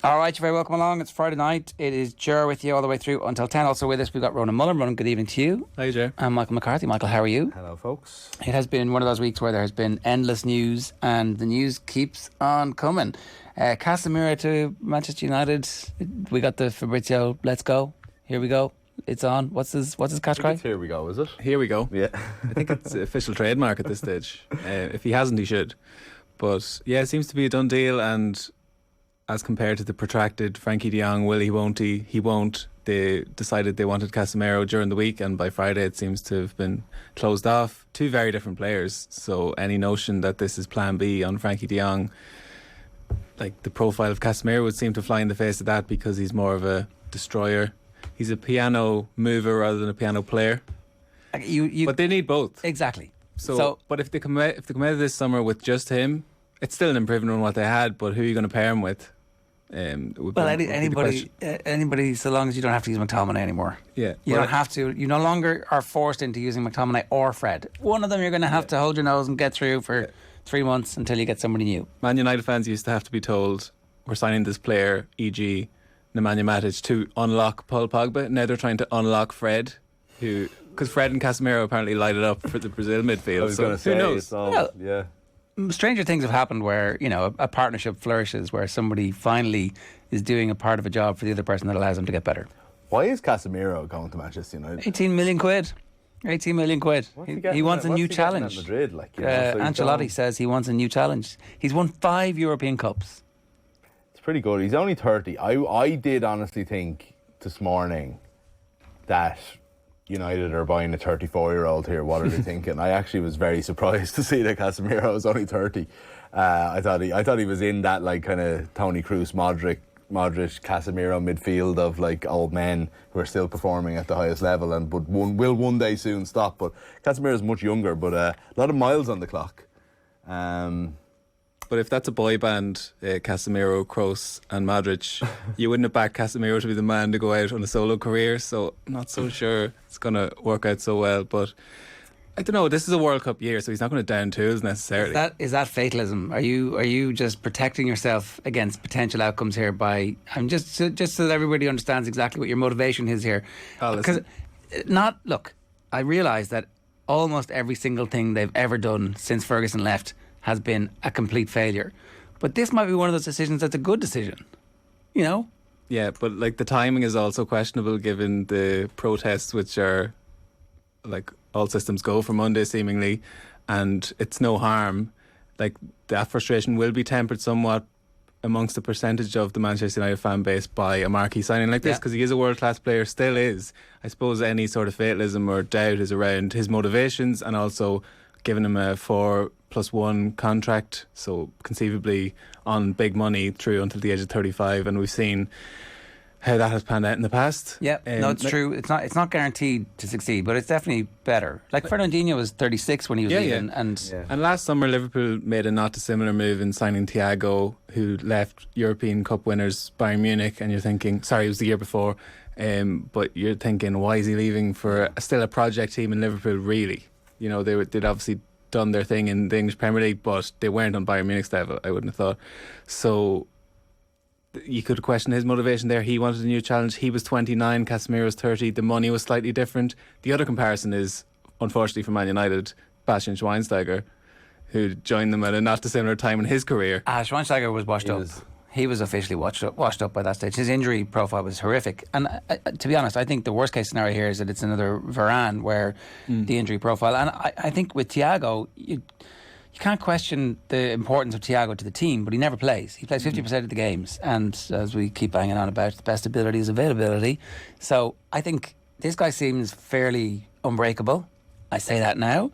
All right, you're very welcome along. It's Friday night. It is Ger with you all the way through until 10. Also with us, we've got Ronan Mullen. Ronan, good evening to you. Hi, Ger. And Michael McCarthy. Michael, how are you? Hello, folks. It has been one of those weeks where there has been endless news, and the news keeps on coming. Casemiro to Manchester United. We got the Fabrizio, let's go. Here we go. It's on. What's his catch cry? Here we go, is it? Here we go. Yeah. I think it's official trademark at this stage. If he hasn't, he should. But yeah, it seems to be a done deal, and as compared to the protracted Frankie de Jong, will he, won't he? He won't. They decided they wanted Casemiro during the week, and by Friday it seems to have been closed off. Two very different players, so any notion that this is plan B on Frankie de Jong, like the profile of Casemiro would seem to fly in the face of that, because he's more of a destroyer. He's a piano mover rather than a piano player. But they need both. Exactly. But if they come out of this summer with just him, it's still an improvement on what they had, but who are you going to pair him with? Anybody, so long as you don't have to use McTominay anymore. Yeah, you don't have to. You no longer are forced into using McTominay or Fred. One of them you're going to have to hold your nose and get through for 3 months until you get somebody new. Man United fans used to have to be told, we're signing this player, e.g. Nemanja Matic, to unlock Paul Pogba. Now they're trying to unlock Fred, because Fred and Casemiro apparently light it up for the Brazil midfield. I was going to say, who knows? yeah. Stranger things have happened where, a partnership flourishes, where somebody finally is doing a part of a job for the other person that allows them to get better. Why is Casemiro going to Manchester United? 18 million quid. 18 million quid. He wants a new challenge. Madrid, Ancelotti says he wants a new challenge. He's won 5 European Cups. It's pretty good. He's only 30. I did honestly think this morning that United are buying a 34-year-old here. What are they thinking? I actually was very surprised to see that Casemiro was only 30. I thought he was in that kind of Toni Kroos, Modric, Casemiro midfield of old men who are still performing at the highest level, but will one day soon stop. But Casemiro is much younger, but a lot of miles on the clock. But if that's a boy band, Casemiro, Kroos and Modric, you wouldn't have backed Casemiro to be the man to go out on a solo career, so I'm not so sure it's going to work out so well. But I don't know, this is a World Cup year, so he's not going to down tools necessarily. Is that fatalism? Are you just protecting yourself against potential outcomes here by... just so that everybody understands exactly what your motivation is here. Because look, I realise that almost every single thing they've ever done since Ferguson left has been a complete failure. But this might be one of those decisions that's a good decision. Yeah, but the timing is also questionable given the protests, which are all systems go for Monday seemingly, and it's no harm. That frustration will be tempered somewhat amongst the percentage of the Manchester United fan base by a marquee signing like this, because he is a world-class player, still is. I suppose any sort of fatalism or doubt is around his motivations, and also giving him a 4+1 contract, so conceivably on big money through until the age of 35, and we've seen how that has panned out in the past. Yeah, no, it's true. It's not guaranteed to succeed, but it's definitely better. Fernandinho was 36 when he was leaving. And last summer Liverpool made a not dissimilar move in signing Thiago, who left European Cup winners Bayern Munich, and you're thinking, sorry, it was the year before, but you're thinking, why is he leaving for still a project team in Liverpool, really? They'd obviously done their thing in the English Premier League, but they weren't on Bayern Munich's level, I wouldn't have thought. So you could question his motivation there. He wanted a new challenge. He was 29, Casemiro was 30. The money was slightly different. The other comparison is, unfortunately for Man United, Bastian Schweinsteiger, who joined them at a not dissimilar time in his career. Schweinsteiger was washed up. He was officially washed up by that stage. His injury profile was horrific. And to be honest, I think the worst case scenario here is that it's another Varane, where the injury profile. And I think with Thiago, you can't question the importance of Thiago to the team, but he never plays. He plays 50% of the games. And as we keep banging on about, the best ability is availability. So I think this guy seems fairly unbreakable. I say that now.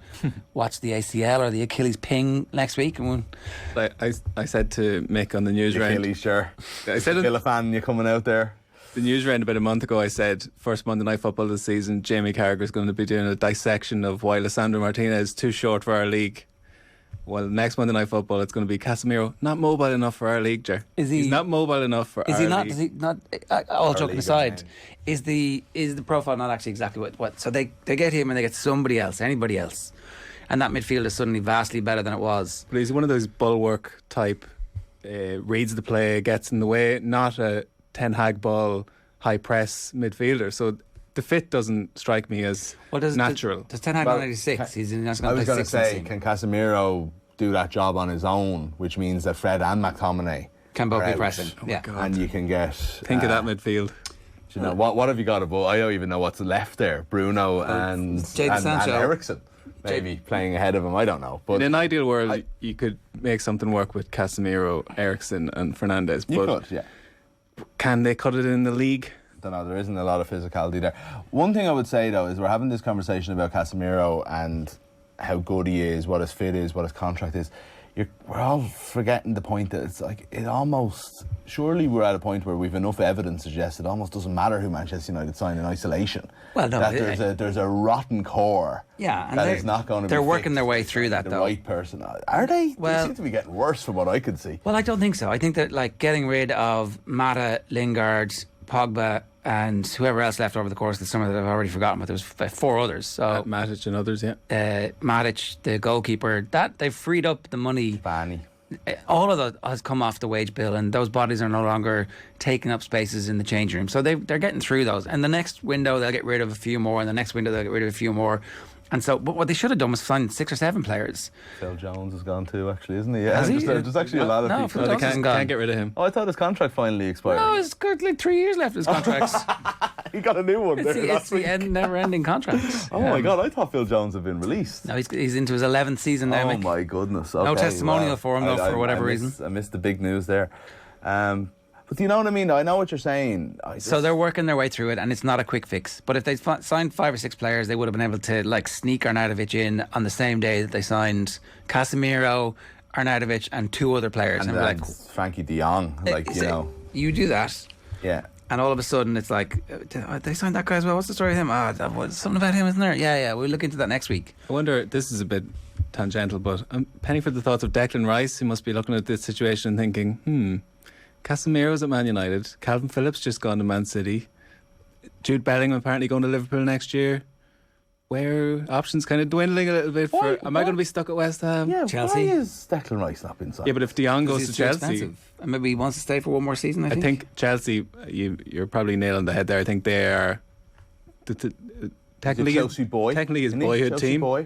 Watch the ACL or the Achilles ping next week. I said to Mick on the news round. Achilles, sure. I said Still a fan, you coming out there. The news round about a month ago, I said, first Monday Night Football this season, Jamie Carragher's going to be doing a dissection of why Lisandro Martinez is too short for our league. Well, next Monday Night Football, it's going to be Casemiro, not mobile enough for our league, Ger. He's not mobile enough for our league. Is he not? All joking aside, is the profile not actually exactly what? So they get him and they get somebody else, anybody else, and that midfield is suddenly vastly better than it was. But he's one of those bulwark type reads the play, gets in the way, not a Ten Hag ball, high press midfielder. So the fit doesn't strike me as natural. Does Ten Hag 96? He's not I going was to going play to 6 say, can Casemiro do that job on his own, which means that Fred and McTominay can both are be out. pressing. Oh my Yeah. God. And you can get... Think of that midfield. You know, what have you got above? I don't even know what's left there. Bruno and Sancho. Eriksen maybe playing ahead of him. I don't know. But In an ideal world, you could make something work with Casemiro, Eriksen and Fernandes. you But could, yeah. can they cut it in the league? Don't know. There isn't a lot of physicality there. One thing I would say though is we're having this conversation about Casemiro and how good he is, what his fit is, what his contract is. We're all forgetting the point that it's like it almost. Surely we're at a point where we've enough evidence to suggest it almost doesn't matter who Manchester United sign in isolation. Well, no, that there's a rotten core. Yeah, and that is not going to. They're be working their way fixed through that, the though. right person. Are they? Well, they seem to be getting worse from what I could see. Well, I don't think so. I think that like getting rid of Mata, Lingard, Pogba, and whoever else left over the course of the summer that I've already forgotten, but there was 4 others. So Matic and others, yeah. Matic, the goalkeeper, that they've freed up the money. Fanny. All of that has come off the wage bill, and those bodies are no longer taking up spaces in the changing room. So they're getting through those. And the next window, they'll get rid of a few more, and the next window, they'll get rid of a few more. And so, but what they should have done was sign 6 or 7 players. Phil Jones has gone too, actually, isn't he? Yeah, Has he? There's actually a lot of No, people. Phil They Jones hasn't can't gone. get rid of him. Oh, I thought his contract finally expired. No, he's got like 3 years left in his contract. He got a new one there It's last week. the never-ending contract. Oh my God, I thought Phil Jones had been released. No, he's into his 11th season now. Oh Mick. my goodness. No Okay, testimonial well, for him, though, for whatever reason. I missed the big news there. But you know what I mean? I know what you're saying. So they're working their way through it, and it's not a quick fix. But if they signed 5 or 6 players, they would have been able to like sneak Arnautovic in on the same day that they signed Casemiro, Arnautovic, and 2 other players. and we're like, Frankie De Jong, you do that, yeah. and all of a sudden it's like they signed that guy as well. What's the story with him? Something about him, isn't there? Yeah. We'll look into that next week. I wonder, this is a bit tangential, but I'm penny for the thoughts of Declan Rice, who must be looking at this situation and thinking, Casemiro's at Man United, Calvin Phillips just gone to Man City, Jude Bellingham apparently going to Liverpool next year. Where options kind of dwindling a little bit. Am I going to be stuck at West Ham? Yeah, Chelsea? why is Declan Rice not been signed? Yeah, but if De Jong goes to He's too Chelsea, expensive. And maybe he wants to stay for one more season. I think Chelsea, you're probably nailing the head there. I think they are technically Chelsea boy. technically his Isn't he? boyhood Chelsea team. boy.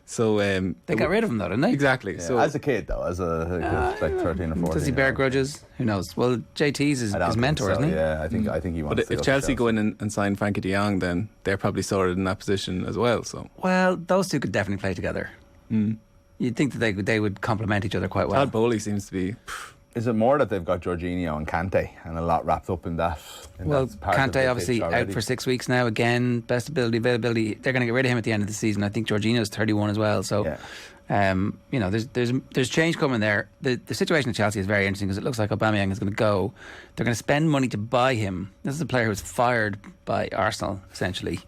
So they got rid of him, though, didn't they? exactly. Yeah, So as a kid, though, I think he was like 13 or 14. Does he bear grudges? Who knows? Well, JT's his mentor, isn't he? Yeah, I think he wants but to if go to Chelsea go in and sign Frankie De Jong, then they're probably sorted in that position as well. So Well, those two could definitely play together. You'd think that they would complement each other quite well. Todd Bowley seems to be. Is it more that they've got Jorginho and Kante and a lot wrapped up in that? Well, that part of the Kante pitch obviously out already? for 6 weeks now. Again, best availability. They're going to get rid of him at the end of the season. I think Jorginho's 31 as well. So, there's change coming there. The situation at Chelsea is very interesting because it looks like Aubameyang is going to go. They're going to spend money to buy him. This is a player who was fired by Arsenal essentially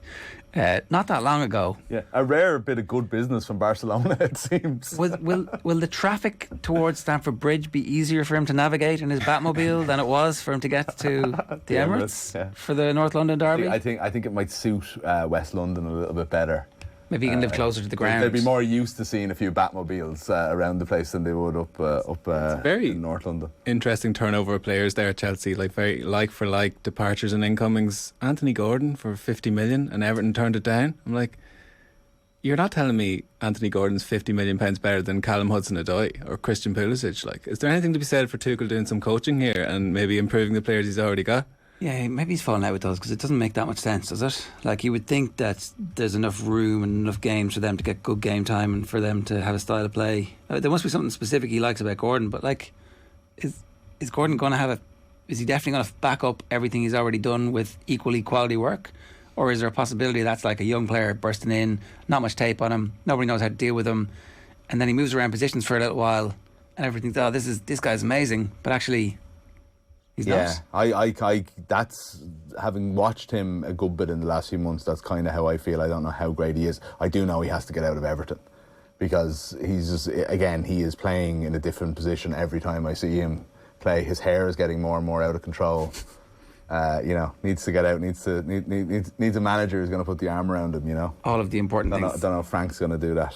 not that long ago. Yeah, a rare bit of good business from Barcelona, it seems. Will the traffic towards Stamford Bridge be easier for him to navigate in his Batmobile than it was for him to get to the Emirates yeah. for the North London derby? I think it might suit West London a little bit better. Maybe he can live closer to the ground. They'd be more used to seeing a few Batmobiles around the place than they would up very in North London. Interesting turnover of players there at Chelsea, like very like for like departures and incomings. Anthony Gordon for 50 million and Everton turned it down. I'm like, you're not telling me Anthony Gordon's 50 million pounds better than Callum Hudson-Odoi or Christian Pulisic. Like, is there anything to be said for Tuchel doing some coaching here and maybe improving the players he's already got? Yeah, maybe he's falling out with those because it doesn't make that much sense, does it? Like, you would think that there's enough room and enough games for them to get good game time and for them to have a style of play. There must be something specific he likes about Gordon, but like, is Gordon going to have is he definitely going to back up everything he's already done with equally quality work? Or is there a possibility that's like a young player bursting in, not much tape on him, nobody knows how to deal with him, and then he moves around positions for a little while and everything, oh, this guy's amazing, but actually he's not. I that's, having watched him a good bit in the last few months, that's kind of how I feel. I don't know how great he is. I do know he has to get out of Everton because he's just, again, he is playing in a different position every time I see him play. His hair is getting more and more out of control. Needs to get out. Needs a manager who's going to put the arm around him. All of the important things. I don't know if Frank's going to do that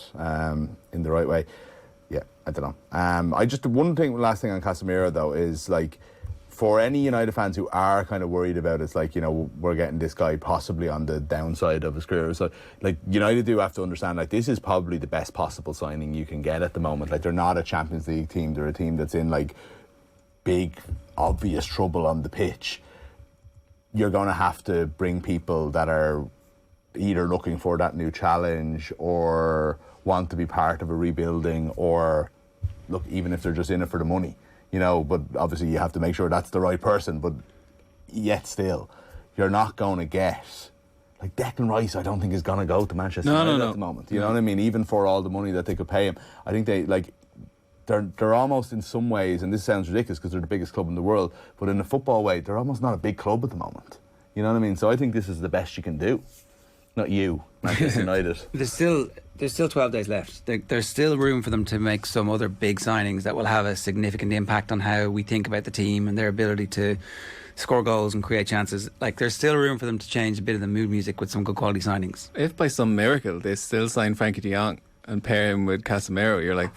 in the right way. Yeah, I don't know. Last thing on Casemiro though is like, for any United fans who are kind of worried about it's like, we're getting this guy possibly on the downside of his career. So like, United do have to understand, like, this is probably the best possible signing you can get at the moment. Like, they're not a Champions League team. They're a team that's in like big, obvious trouble on the pitch. You're going to have to bring people that are either looking for that new challenge or want to be part of a rebuilding, or look, even if they're just in it for the money. But obviously you have to make sure that's the right person. But yet still, you're not going to get, like, Declan Rice, I don't think is going to go to Manchester United at the moment. You know what I mean? Even for all the money that they could pay him. I think they're almost in some ways, and this sounds ridiculous because they're the biggest club in the world, but in a football way, they're almost not a big club at the moment. You know what I mean? So I think this is the best you can do. Not you, Manchester United. There's still 12 days left. There's still room for them to make some other big signings that will have a significant impact on how we think about the team and their ability to score goals and create chances. Like, there's still room for them to change a bit of the mood music with some good quality signings. If by some miracle they still sign Frankie de Jong and pair him with Casemiro, you're like,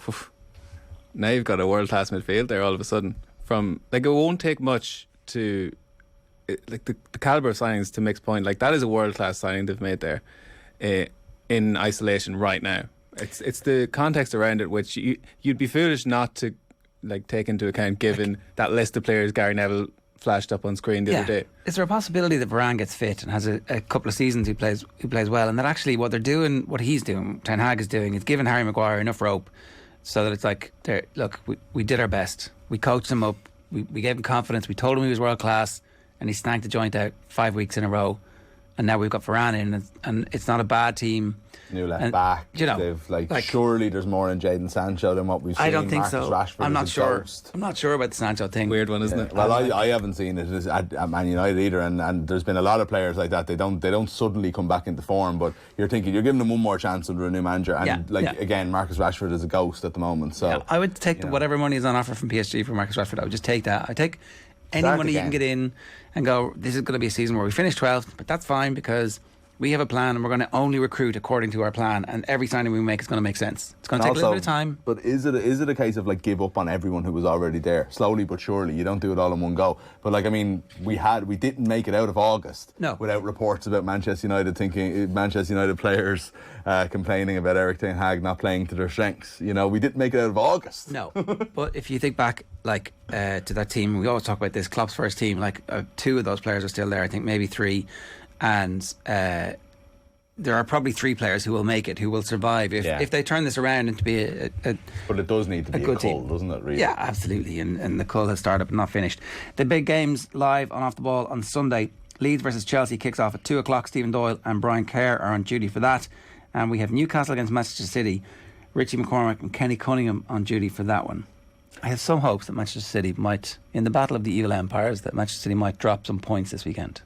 now you've got a world-class midfield there all of a sudden. It won't take much to... Like the calibre of signings, to Mick's point, like, that is a world-class signing they've made there in isolation right now. It's the context around it which you'd be foolish not to like take into account, given that list of players Gary Neville flashed up on screen the other day. Is there a possibility that Varane gets fit and has a couple of seasons he plays well, and that actually what he's doing, Ten Hag is doing, is giving Harry Maguire enough rope so that it's like, look, we did our best, we coached him up, we gave him confidence, we told him he was world class, and he snagged the joint out 5 weeks in a row, and now we've got Varane in, and it's not a bad team. New left back. They've surely there's more in Jadon Sancho than what we've seen. I don't think Marcus so. Rashford I'm not sure. Ghost. I'm not sure about the Sancho thing. Weird one, isn't it? Well, I haven't seen it at Man United either, and there's been a lot of players like that. They don't suddenly come back into form, but you're thinking you're giving them one more chance under a new manager, and again, Marcus Rashford is a ghost at the moment. So I would take whatever money is on offer from PSG for Marcus Rashford. I would just take that. I take any money you can get in and go, this is going to be a season where we finish 12th, but that's fine because we have a plan and we're going to only recruit according to our plan, and every signing we make is going to make sense. It's going to take a little bit of time. But is it a case of like give up on everyone who was already there, slowly but surely? You don't do it all in one go. But like, I mean, we didn't make it out of August without reports about Manchester United players complaining about Eric Ten Hag not playing to their strengths. We didn't make it out of August. No, but if you think back to that team, we always talk about this, Klopp's first team, two of those players are still there, I think maybe three. And there are probably three players who will make it, who will survive if they turn this around into be a but it does need to be a cull, team, doesn't it, really? Yeah, absolutely. And the cull has started but not finished. The big games live on Off the Ball on Sunday. Leeds versus Chelsea kicks off at 2 o'clock. Stephen Doyle and Brian Kerr are on duty for that. And we have Newcastle against Manchester City. Richie McCormick and Kenny Cunningham on duty for that one. I have some hopes that Manchester City might, in the battle of the evil empires, that Manchester City might drop some points this weekend.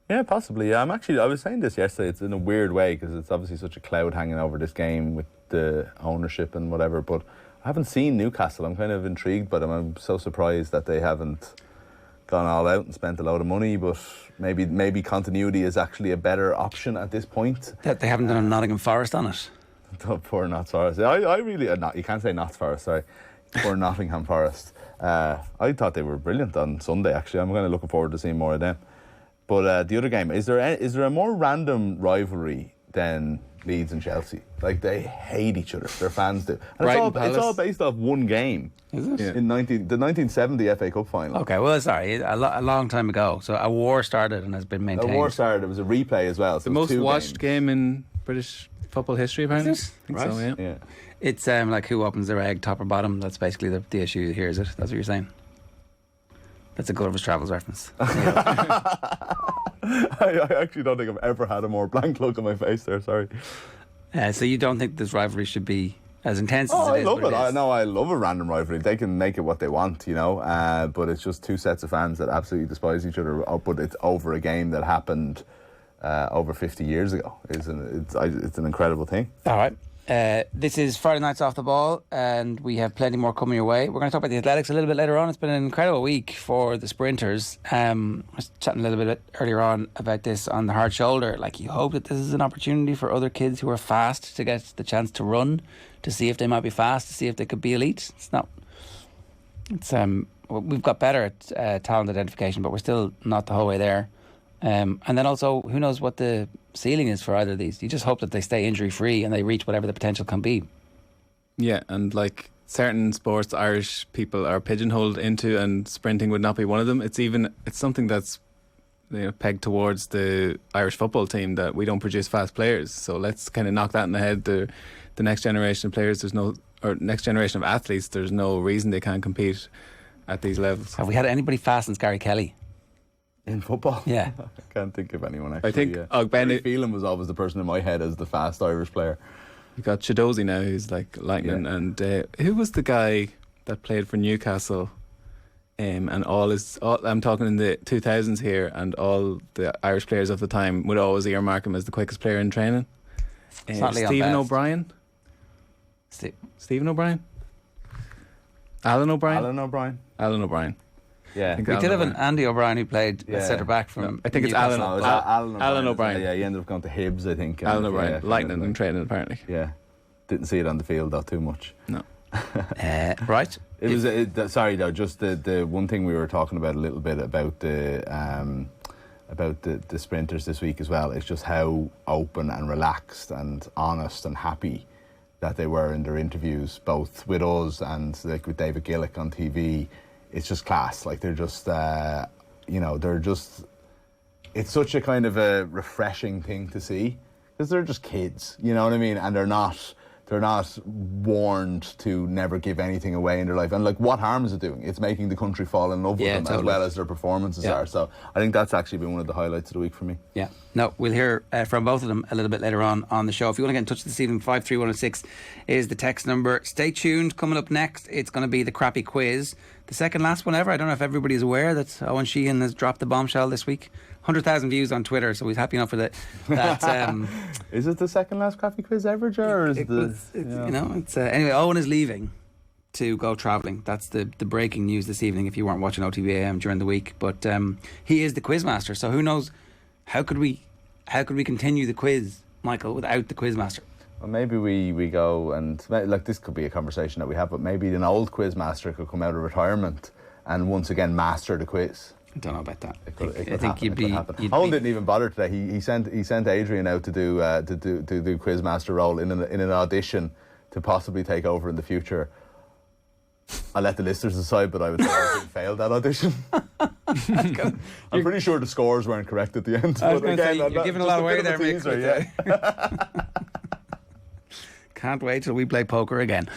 Yeah, possibly. Yeah, I was saying this yesterday. It's in a weird way because it's obviously such a cloud hanging over this game with the ownership and whatever. But I haven't seen Newcastle. I'm kind of intrigued by them. I'm so surprised that they haven't gone all out and spent a load of money. But maybe continuity is actually a better option at this point. That they haven't done a Nottingham Forest on it. Poor Notts Forest. I really you can't say Notts Forest. Sorry, poor Nottingham Forest. I thought they were brilliant on Sunday. Actually, I'm kind of looking forward to seeing more of them. But the other game, is there a more random rivalry than Leeds and Chelsea? Like, they hate each other. Their fans do. And it's all based off one game. Is it? Yeah. In the 1970 FA Cup final. Okay, well, sorry, a long time ago. So a war started and has been maintained. A war started. It was a replay as well. So the most watched game in British football history, apparently. Is it? I think so, yeah. It's like who opens their egg, top or bottom. That's basically the issue here, is it? That's what you're saying? That's a Gulliver's Travels reference. I actually don't think I've ever had a more blank look on my face there, sorry. So you don't think this rivalry should be as intense as it is? I love it. I love a random rivalry. They can make it what they want, but it's just two sets of fans that absolutely despise each other, but it's over a game that happened over 50 years ago. It's an incredible thing. All right. This is Friday Nights Off the Ball, and we have plenty more coming your way. We're going to talk about the athletics a little bit later on. It's been an incredible week for the sprinters. I was chatting a little bit earlier on about this on the hard shoulder. Like, you hope that this is an opportunity for other kids who are fast to get the chance to run, to see if they might be fast, to see if they could be elite. It's not. It's we've got better at talent identification, but we're still not the whole way there. And then also, who knows what the ceiling is for either of these. You just hope that they stay injury free and they reach whatever the potential can be. Yeah, and like certain sports Irish people are pigeonholed into, and sprinting would not be one of them. It's something that's pegged towards the Irish football team, that we don't produce fast players. So let's kind of knock that in the head. The next generation of players, next generation of athletes, there's no reason they can't compete at these levels. Have we had anybody fast since Gary Kelly? In football? Yeah. I can't think of anyone, actually. I think Barry Phelan was always the person in my head as the fast Irish player. You got Chidozie now, who's like lightning. Yeah. And who was the guy that played for Newcastle? And I'm talking in the 2000s here, and all the Irish players of the time would always earmark him as the quickest player in training. Stephen O'Brien? Stephen O'Brien? Alan O'Brien? Alan O'Brien. Yeah, we did have an Andy O'Brien who played centre back from. I think it's Newcastle. Alan O'Brien. Yeah, he ended up going to Hibs, I think. Alan O'Brien, lightning in training apparently. Yeah, didn't see it on the field though too much. No. Right. It was. Sorry though, just the one thing we were talking about a little bit about the sprinters this week as well. It's just how open and relaxed and honest and happy that they were in their interviews, both with us and like with David Gillick on TV. It's just class. Like, they're just, it's such a kind of a refreshing thing to see, because they're just kids, you know what I mean? And they're not warned to never give anything away in their life. And like, what harm is it doing? It's making the country fall in love with them, totally, as well as their performances are. So I think that's actually been one of the highlights of the week for me. Yeah. No, we'll hear from both of them a little bit later on the show. If you want to get in touch this evening, 53106 is the text number. Stay tuned. Coming up next, it's going to be the crappy quiz. The second last one ever. I don't know if everybody's aware that Owen Sheehan has dropped the bombshell this week. 100,000 views on Twitter, so he's happy enough for that. Is it the second last crappy quiz ever, Ger? Anyway, Owen is leaving to go travelling. That's the breaking news this evening, if you weren't watching OTB AM during the week. But he is the quizmaster, so who knows, how could we continue the quiz, Michael, without the quizmaster? Well, maybe we go and, like, this could be a conversation that we have, but maybe an old quizmaster could come out of retirement and once again master the quiz. I don't know about that. I think you'd be. Owen didn't even bother today. He sent Adrian out to do quizmaster role in an audition to possibly take over in the future. I'll let the listeners decide, but I would say Adrian failed that audition. I'm pretty sure the scores weren't correct at the end. I was going to say, you're giving a lot away there, Mick. Yeah. Can't wait till we play poker again.